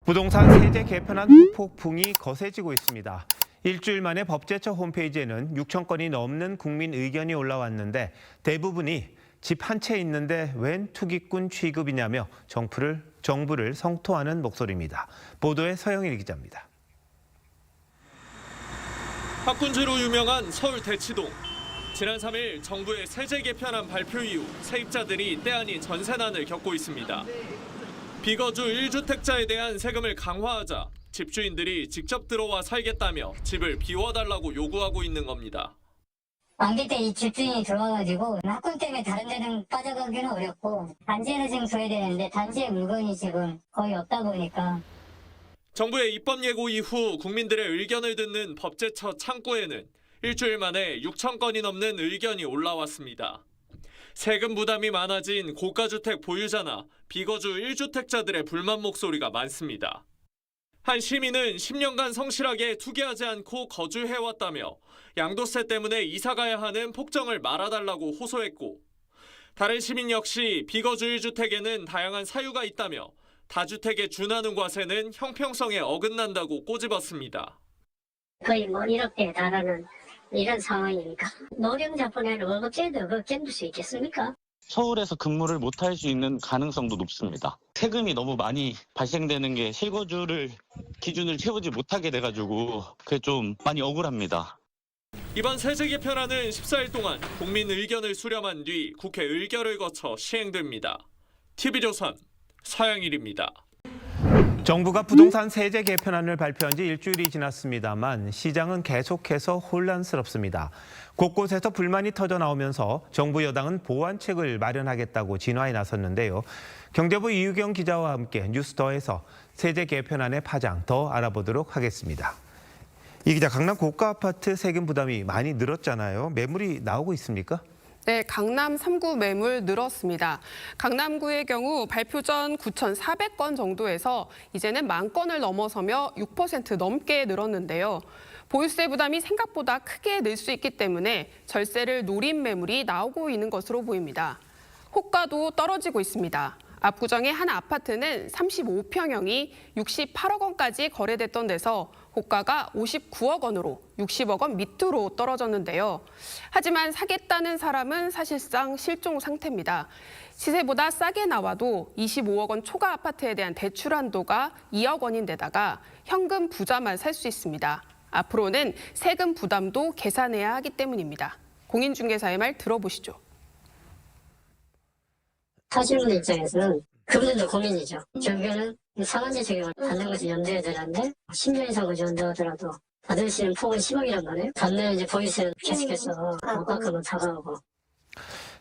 부동산 세제 개편안 후폭풍이 거세지고 있습니다. 일주일 만에 법제처 홈페이지에는 6천 건이 넘는 국민 의견이 올라왔는데 대부분이 집 한 채 있는데 웬 투기꾼 취급이냐며 정부를 성토하는 목소리입니다. 보도에 서영일 기자입니다. 학군지로 유명한 서울 대치동. 지난 3일 정부의 세제 개편안 발표 이후 세입자들이 때 아닌 전세난을 겪고 있습니다. 비거주 1주택자에 대한 세금을 강화하자 집주인들이 직접 들어와 살겠다며 집을 비워달라고 요구하고 있는 겁니다. 만기 때 이 집주인이 들어와가지고 학군 때문에 다른 데는 빠져가기는 어렵고 단지에는 지금 줘야 되는데 단지에 물건이 지금 거의 없다 보니까. 정부의 입법 예고 이후 국민들의 의견을 듣는 법제처 창구에는 일주일 만에 6천 건이 넘는 의견이 올라왔습니다. 세금 부담이 많아진 고가주택 보유자나 비거주 1주택자들의 불만 목소리가 많습니다. 한 시민은 10년간 성실하게 투기하지 않고 거주해왔다며 양도세 때문에 이사가야 하는 폭정을 말아달라고 호소했고, 다른 시민 역시 비거주 1주택에는 다양한 사유가 있다며 다주택에 준하는 과세는 형평성에 어긋난다고 꼬집었습니다. 거의 뭐 1억대에 달하는 이런 상황이니까 노령자 보내는 월급제도 그거 견딜 수 있겠습니까? 서울에서 근무를 못할 수 있는 가능성도 높습니다. 세금이 너무 많이 발생되는 게 실거주를 기준을 채우지 못하게 돼가지고 그게 좀 많이 억울합니다. 이번 세제 개편안은 14일 동안 국민 의견을 수렴한 뒤 국회 의결을 거쳐 시행됩니다. TV조선 서영일입니다. 정부가 부동산 세제 개편안을 발표한 지 일주일이 지났습니다만 시장은 계속해서 혼란스럽습니다. 곳곳에서 불만이 터져 나오면서 정부 여당은 보완책을 마련하겠다고 진화에 나섰는데요. 경제부 이유경 기자와 함께 뉴스더에서 세제 개편안의 파장 더 알아보도록 하겠습니다. 이 기자, 강남 고가 아파트 세금 부담이 많이 늘었잖아요. 매물이 나오고 있습니까? 네, 강남 3구 매물 늘었습니다. 강남구의 경우 발표 전 9,400건 정도에서 이제는 10,000건을 넘어서며 6% 넘게 늘었는데요. 보유세 부담이 생각보다 크게 늘 수 있기 때문에 절세를 노린 매물이 나오고 있는 것으로 보입니다. 호가도 떨어지고 있습니다. 압구정의 한 아파트는 35평형이 68억 원까지 거래됐던 데서 호가가 59억 원으로 60억 원 밑으로 떨어졌는데요. 하지만 사겠다는 사람은 사실상 실종 상태입니다. 시세보다 싸게 나와도 25억 원 초과 아파트에 대한 대출 한도가 2억 원인데다가 현금 부자만 살 수 있습니다. 앞으로는 세금 부담도 계산해야 하기 때문입니다. 공인중개사의 말 들어보시죠. 사실분들 입장에서는 그분들도 고민이죠. 결국에는 상한제 적용을 받는 것을 염두에 두는데 10년 이상 거주한다더라도 받을 수 있는 폭은 10억이란 말이에요. 반면에 이제 보유세는 계속해서 원가급은 다가오고.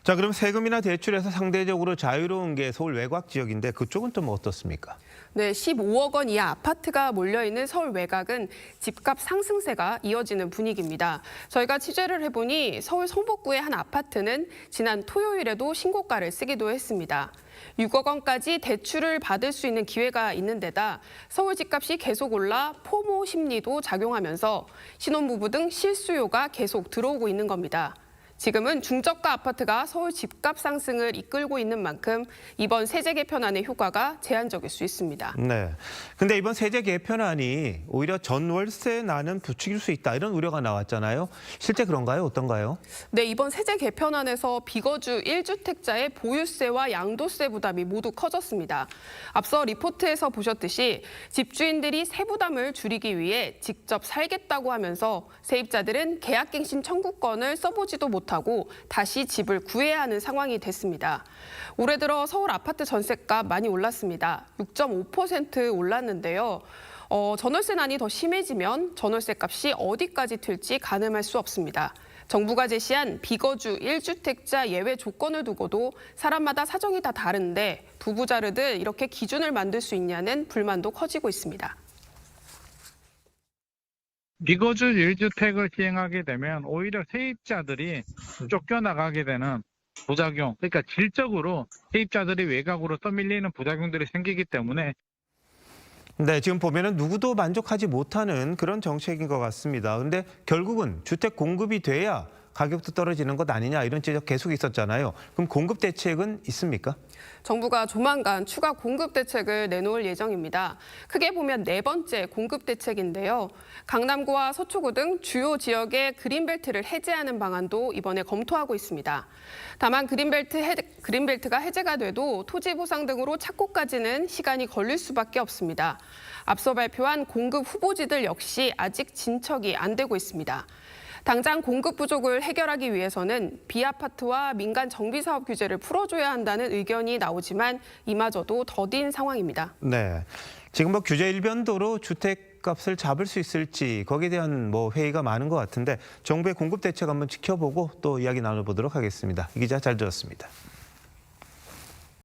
자, 그럼 세금이나 대출에서 상대적으로 자유로운 게 서울 외곽 지역인데 그쪽은 또 뭐 어떻습니까? 네, 15억 원 이하 아파트가 몰려있는 서울 외곽은 집값 상승세가 이어지는 분위기입니다. 저희가 취재를 해보니 서울 성북구의 한 아파트는 지난 토요일에도 신고가를 쓰기도 했습니다. 6억 원까지 대출을 받을 수 있는 기회가 있는 데다 서울 집값이 계속 올라 포모 심리도 작용하면서 신혼부부 등 실수요가 계속 들어오고 있는 겁니다. 지금은 중저가 아파트가 서울 집값 상승을 이끌고 있는 만큼 이번 세제 개편안의 효과가 제한적일 수 있습니다. 네. 근데 이번 세제 개편안이 오히려 전월세난은 부추길 수 있다 이런 우려가 나왔잖아요. 실제 그런가요? 어떤가요? 네, 이번 세제 개편안에서 비거주 1주택자의 보유세와 양도세 부담이 모두 커졌습니다. 앞서 리포트에서 보셨듯이 집주인들이 세부담을 줄이기 위해 직접 살겠다고 하면서 세입자들은 계약갱신 청구권을 써보지도 못하고 다시 집을 구해야 하는 상황이 됐습니다. 올해 들어 서울 아파트 전셋값 많이 올랐습니다. 6.5% 올랐는데요. 전월세난이 더 심해지면 전월세 값이 어디까지 튈지 가늠할 수 없습니다. 정부가 제시한 비거주 1주택자 예외 조건을 두고도 사람마다 사정이 다 다른데 부부자르듯 이렇게 기준을 만들 수 있냐는 불만도 커지고 있습니다. 비거주 1주택을 시행하게 되면 오히려 세입자들이 쫓겨나가게 되는 부작용, 그러니까 질적으로 세입자들이 외곽으로 떠밀리는 부작용들이 생기기 때문에 네, 지금 보면은 누구도 만족하지 못하는 그런 정책인 것 같습니다. 근데 결국은 주택 공급이 돼야 가격도 떨어지는 것 아니냐 이런 지적 계속 있었잖아요. 그럼 공급 대책은 있습니까? 정부가 조만간 추가 공급 대책을 내놓을 예정입니다. 크게 보면 네 번째 공급 대책인데요. 강남구와 서초구 등 주요 지역의 그린벨트를 해제하는 방안도 이번에 검토하고 있습니다. 다만 그린벨트가 해제가 돼도 토지 보상 등으로 착공까지는 시간이 걸릴 수밖에 없습니다. 앞서 발표한 공급 후보지들 역시 아직 진척이 안 되고 있습니다. 당장 공급 부족을 해결하기 위해서는 비아파트와 민간 정비사업 규제를 풀어줘야 한다는 의견이 나오지만 이마저도 더딘 상황입니다. 네, 지금 규제 일변도로 주택값을 잡을 수 있을지 거기에 대한 회의가 많은 것 같은데 정부의 공급 대책 한번 지켜보고 또 이야기 나눠보도록 하겠습니다. 이 기자 잘 들었습니다.